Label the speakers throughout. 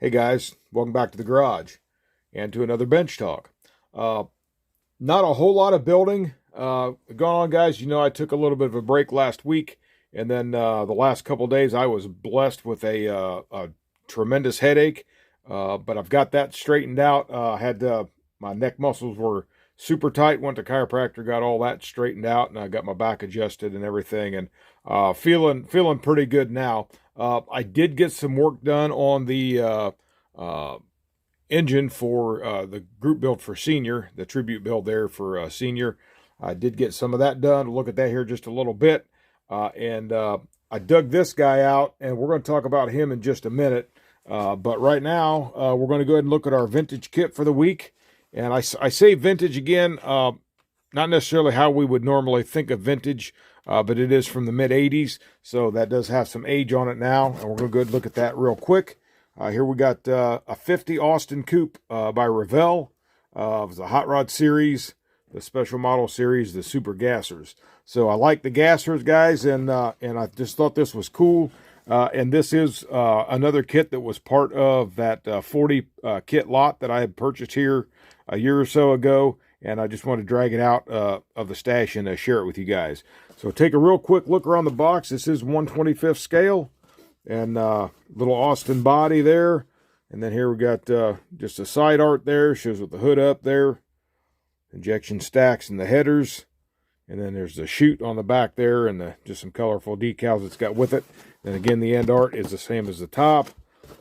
Speaker 1: Hey guys, welcome back to the garage and to another bench talk. Not a whole lot of building going on, guys. You know, I took a little bit of a break last week, and then the last couple of days I was blessed with a tremendous headache, but I've got that straightened out. My neck muscles were super tight, went to chiropractor, got all that straightened out, and I got my back adjusted and everything, and feeling pretty good now. I did get some work done on the engine for the group build for senior, the tribute build there for senior. I did get some of that done. We'll look at that here just a little bit. And I dug this guy out, and we're going to talk about him in just a minute. But right now, we're going to go ahead and look at our vintage kit for the week. And I say vintage again, not necessarily how we would normally think of vintage, but it is from the mid-'80s, so that does have some age on it now, and we're going to go ahead and look at that real quick. Here we got a 50 Austin coupe by Revell. It was the Hot Rod series, the special model series, the Super Gassers. So I like the Gassers, guys, and I just thought this was cool. And this is another kit that was part of that 40 kit lot that I had purchased here a year or so ago, and I just wanted to drag it out of the stash and share it with you guys. So take a real quick look around the box. This is 1/25th scale, and little Austin body there. And then here we got just a side art there, shows with the hood up there, injection stacks and the headers. And then there's the chute on the back there, and just some colorful decals it's got with it. Then again, the end art is the same as the top.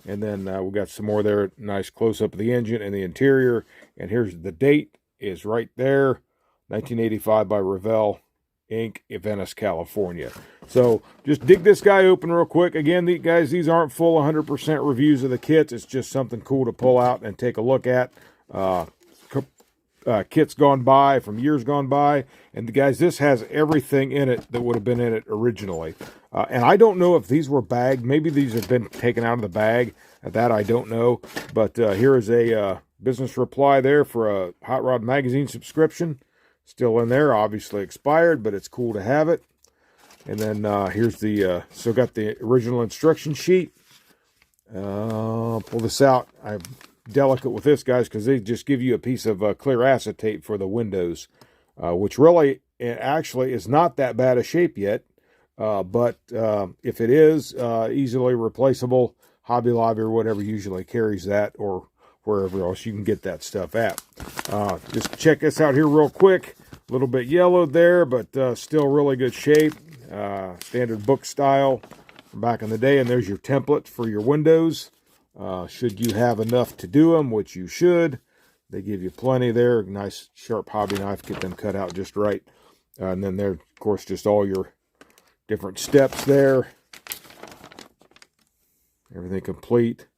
Speaker 1: And then we got some more there, nice close-up of the engine and the interior. And here's the date is right there, 1985 by Revell, Inc., Venice, California. So just dig this guy open real quick. Again, these aren't full 100% reviews of the kits. It's just something cool to pull out and take a look at. Kits gone by, from years gone by. And guys, this has everything in it that would have been in it originally. And I don't know if these were bagged. Maybe these have been taken out of the bag. That I don't know. But here is a business reply there for a Hot Rod magazine subscription. Still in there, obviously expired, but it's cool to have it. And then here's the, so got the original instruction sheet. Pull this out. I'm delicate with this, guys, because they just give you a piece of clear acetate for the windows, which really actually is not that bad a shape yet. But if it is easily replaceable, Hobby Lobby or whatever usually carries that, or wherever else you can get that stuff at. Just check this out here real quick. A little bit yellowed there, but still really good shape. Standard book style from back in the day. And there's your template for your windows. Should you have enough to do them, which you should. They give you plenty there. Nice sharp hobby knife, get them cut out just right. And then there, of course, just all your different steps there. Everything complete.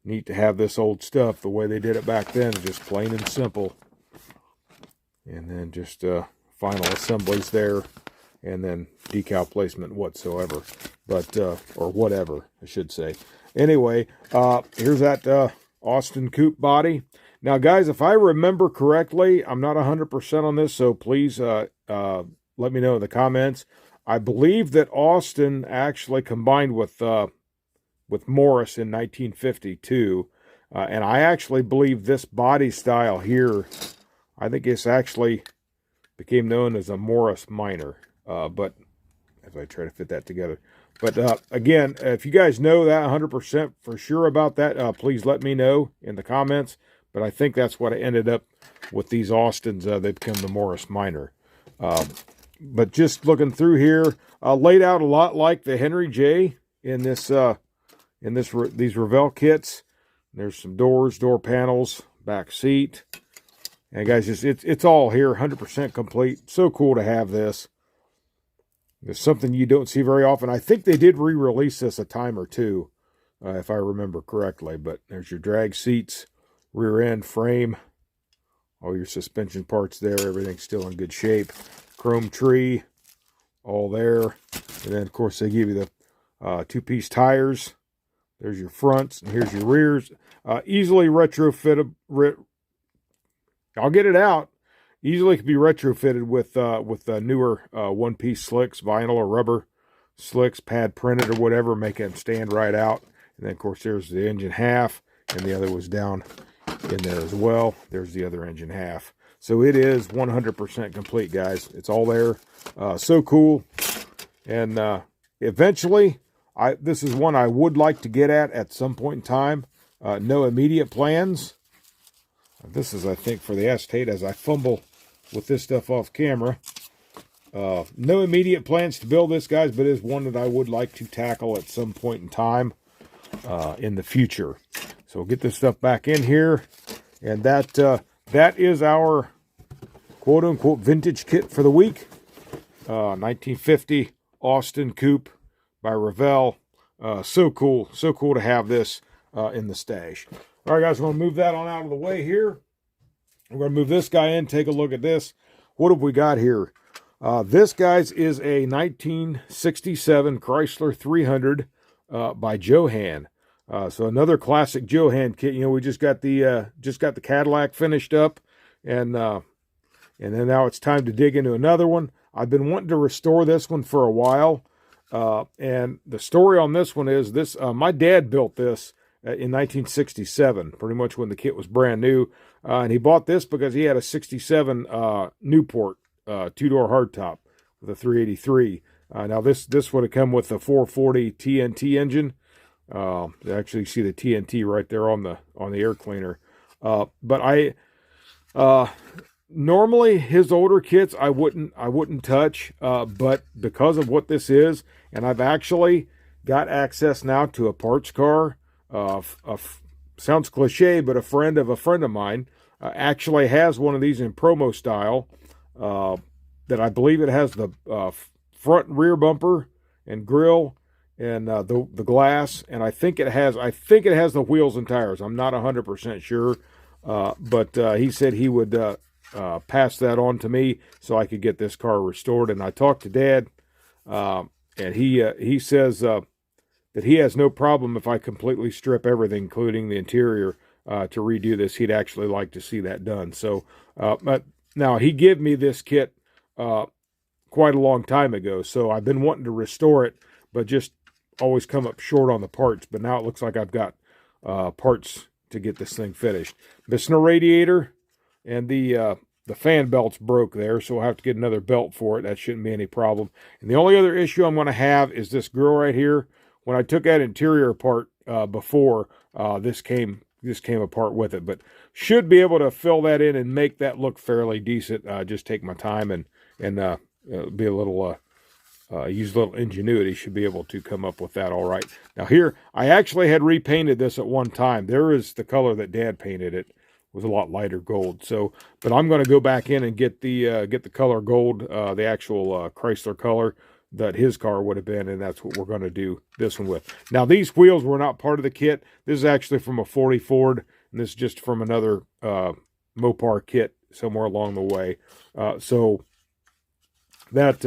Speaker 1: Neat to have this old stuff the way they did it back then, just plain and simple. And then just final assemblies there, and then decal placement whatsoever, but or whatever I should say. Anyway, here's that Austin coupe body. Now, guys, if I remember correctly, I'm not 100% on this, so please let me know in the comments. I believe that Austin actually combined with Morris in 1952, and I actually believe this body style here, I think it's actually became known as a Morris Minor, but as I try to fit that together. But again, if you guys know that 100% for sure about that, please let me know in the comments. But I think that's what I ended up with these Austins. They become the Morris Minor. But just looking through here, laid out a lot like the Henry J in this these Revell kits. There's some doors, door panels, back seat. And guys, it's all here, 100% complete. So cool to have this. It's something you don't see very often. I think they did re-release this a time or two, if I remember correctly. But there's your drag seats, rear end frame, all your suspension parts there. Everything's still in good shape. Chrome tree, all there. And then, of course, they give you the two-piece tires. There's your fronts, and here's your rears. Easily retrofitted. I'll get it out. Easily could be retrofitted with newer one-piece slicks, vinyl or rubber slicks, pad printed or whatever, make them stand right out. And then, of course, there's the engine half. and the other was down in there as well. There's the other engine half. So it is 100% complete, guys. It's all there. So cool. And eventually, this is one I would like to get at some point in time. No immediate plans. This is, I think, for the acetate as I fumble with this stuff off camera. No immediate plans to build this, guys, but it is one that I would like to tackle at some point in time in the future. So we'll get this stuff back in here. And that is our quote-unquote vintage kit for the week. 1950 Austin Coupe by Revell. So cool to have this in the stash. All right, guys, we're going to move that on out of the way here. We're going to move this guy in, take a look at this. What have we got here? This, guys, is a 1967 Chrysler 300 by JoHan. So another classic JoHan kit. You know, we just got the Cadillac finished up, and then now it's time to dig into another one. I've been wanting to restore this one for a while, and the story on this one is this: my dad built this in 1967, pretty much when the kit was brand new, and he bought this because he had a 67 Newport two-door hardtop with a 383. Now this would have come with a 440 TNT engine. Actually, you see the TNT right there on the air cleaner. But normally his older kits I wouldn't touch. But because of what this is, and I've actually got access now to a parts car. Sounds cliche, but a friend of mine actually has one of these in promo style. That I believe it has the front and rear bumper and grille and the glass, and I think it has the wheels and tires. I'm not 100% sure, but he said he would pass that on to me so I could get this car restored. And I talked to Dad, and he says that he has no problem if I completely strip everything, including the interior, to redo this. He'd actually like to see that done. So, but now he gave me this kit quite a long time ago, so I've been wanting to restore it, but just always come up short on the parts. But now it looks like I've got parts to get this thing finished. Missing a radiator, and the fan belt's broke there, so we'll have to get another belt for it. That shouldn't be any problem. And the only other issue I'm going to have is this grill right here. When I took that interior apart before, this came apart with it, but should be able to fill that in and make that look fairly decent. Just take my time and be a little use a little ingenuity. Should be able to come up with that all right. Now here, I actually had repainted this at one time. There is the color that Dad painted it. Was a lot lighter gold. So, but I'm going to go back in and get the color gold, the actual Chrysler color that his car would have been, and that's what we're going to do this one with. Now, these wheels were not part of the kit. This is actually from a 40 Ford, and this is just from another Mopar kit somewhere along the way. So that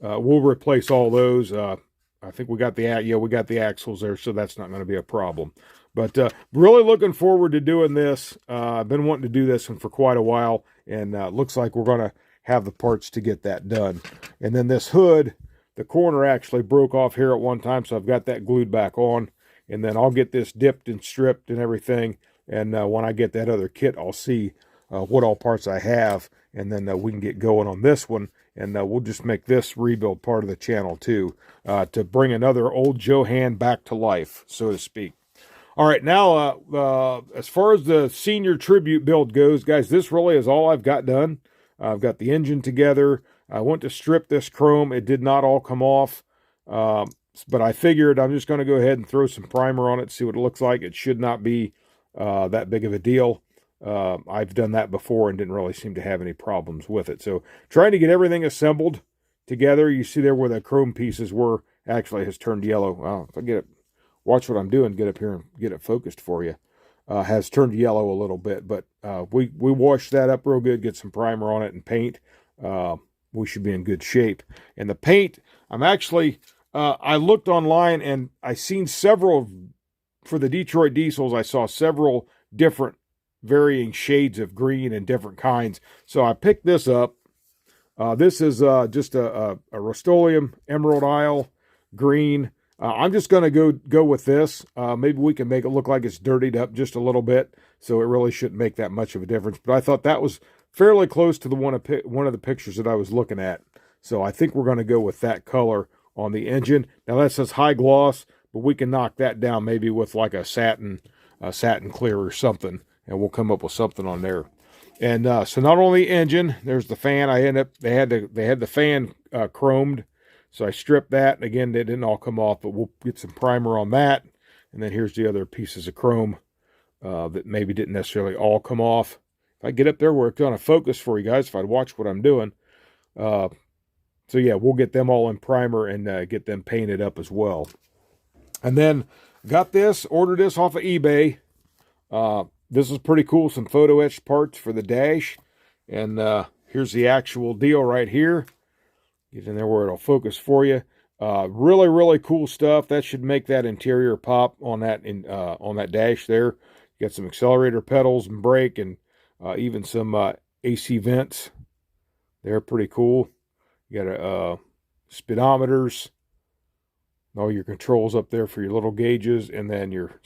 Speaker 1: we'll replace all those. I think we got the axles there, so that's not going to be a problem. But really looking forward to doing this. I've been wanting to do this one for quite a while, and looks like we're going to have the parts to get that done. And then this hood, the corner actually broke off here at one time, so I've got that glued back on. And then I'll get this dipped and stripped and everything. And when I get that other kit, I'll see what all parts I have. And then we can get going on this one. And we'll just make this rebuild part of the channel too, to bring another old JoHan back to life, so to speak. All right, now as far as the senior tribute build goes, guys, this really is all I've got done. I've got the engine together. I went to strip this chrome. It did not all come off, but I figured I'm just going to go ahead and throw some primer on it, see what it looks like. It should not be that big of a deal. I've done that before and didn't really seem to have any problems with it. So trying to get everything assembled together. You see there where the chrome pieces were actually has turned yellow. Well, if I get it, watch what I'm doing, get up here and get it focused for you. Has turned yellow a little bit, but we washed that up real good, get some primer on it and paint. We should be in good shape. And the paint, I'm actually, I looked online and I seen several, for the Detroit diesels, I saw several different varying shades of green and different kinds. So I picked this up. This is just a Rust-Oleum Emerald Isle green. I'm just going to go with this. Maybe we can make it look like it's dirtied up just a little bit, so it really shouldn't make that much of a difference. But I thought that was fairly close to the one of the pictures that I was looking at. So I think we're going to go with that color on the engine. Now that says high gloss, but we can knock that down maybe with like a satin clear or something, and we'll come up with something on there. And so not only the engine, there's the fan. They had the fan chromed, so I stripped that. And again, they didn't all come off, but we'll get some primer on that. And then here's the other pieces of chrome that maybe didn't necessarily all come off. If I get up there where it's going to focus for you guys, if I'd watch what I'm doing. So yeah, we'll get them all in primer and get them painted up as well. And then ordered this off of eBay. This is pretty cool, some photo etched parts for the dash. And here's the actual deal right here. Get in there where it'll focus for you. Really, really cool stuff. That should make that interior pop on that dash there. You got some accelerator pedals and brake and even some AC vents. They're pretty cool. You got speedometers, all your controls up there for your little gauges, and then your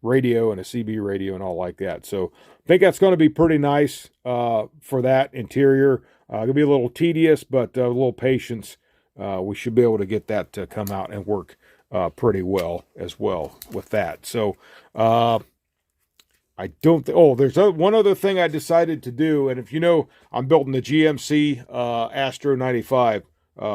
Speaker 1: radio and a CB radio and all like that. So I think that's going to be pretty nice for that interior. It'll be a little tedious, but a little patience. We should be able to get that to come out and work pretty well as well with that. So I don't there's one other thing I decided to do, and if you know, I'm building the GMC Astro 95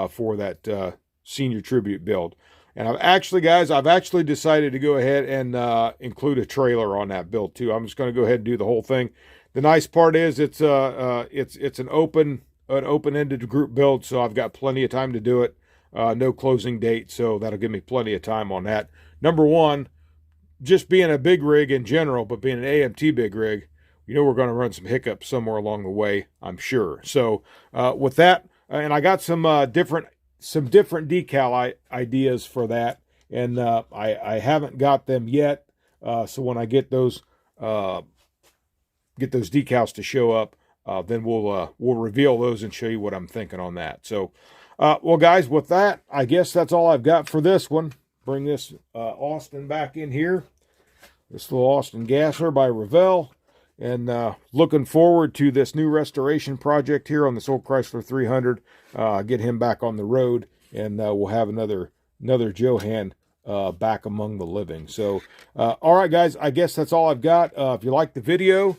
Speaker 1: for that senior tribute build. And I've actually decided to go ahead and include a trailer on that build too. I'm just going to go ahead and do the whole thing. The nice part is it's an open-ended group build, so I've got plenty of time to do it. No closing date, so that'll give me plenty of time on that. Number one, just being a big rig in general, but being an AMT big rig, you know we're going to run some hiccups somewhere along the way, I'm sure. So with that, and I got some different decal ideas for that, and I haven't got them yet. So when I get those decals to show up, then we'll reveal those and show you what I'm thinking on that. So, well, guys, with that, I guess that's all I've got for this one. Bring this Austin back in here. This little Austin gasser by Revell. And looking forward to this new restoration project here on this old Chrysler 300. Get him back on the road, and we'll have another JoHan back among the living. So, all right, guys, I guess that's all I've got. If you like the video,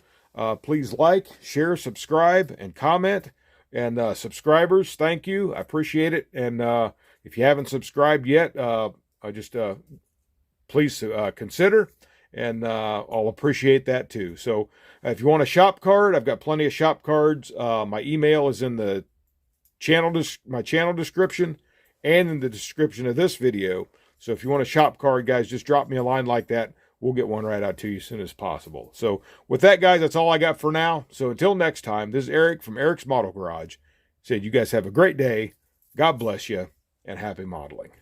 Speaker 1: please like, share, subscribe, and comment. And subscribers, thank you. I appreciate it. And if you haven't subscribed yet, please consider. And I'll appreciate that too. So if you want a shop card, I've got plenty of shop cards. My email is in the my channel description and in the description of this video. So if you want a shop card, guys, just drop me a line like that. We'll get one right out to you as soon as possible. So with that, guys, that's all I got for now. So until next time, this is Eric from Eric's Model Garage. Said you guys have a great day. God bless you, and happy modeling.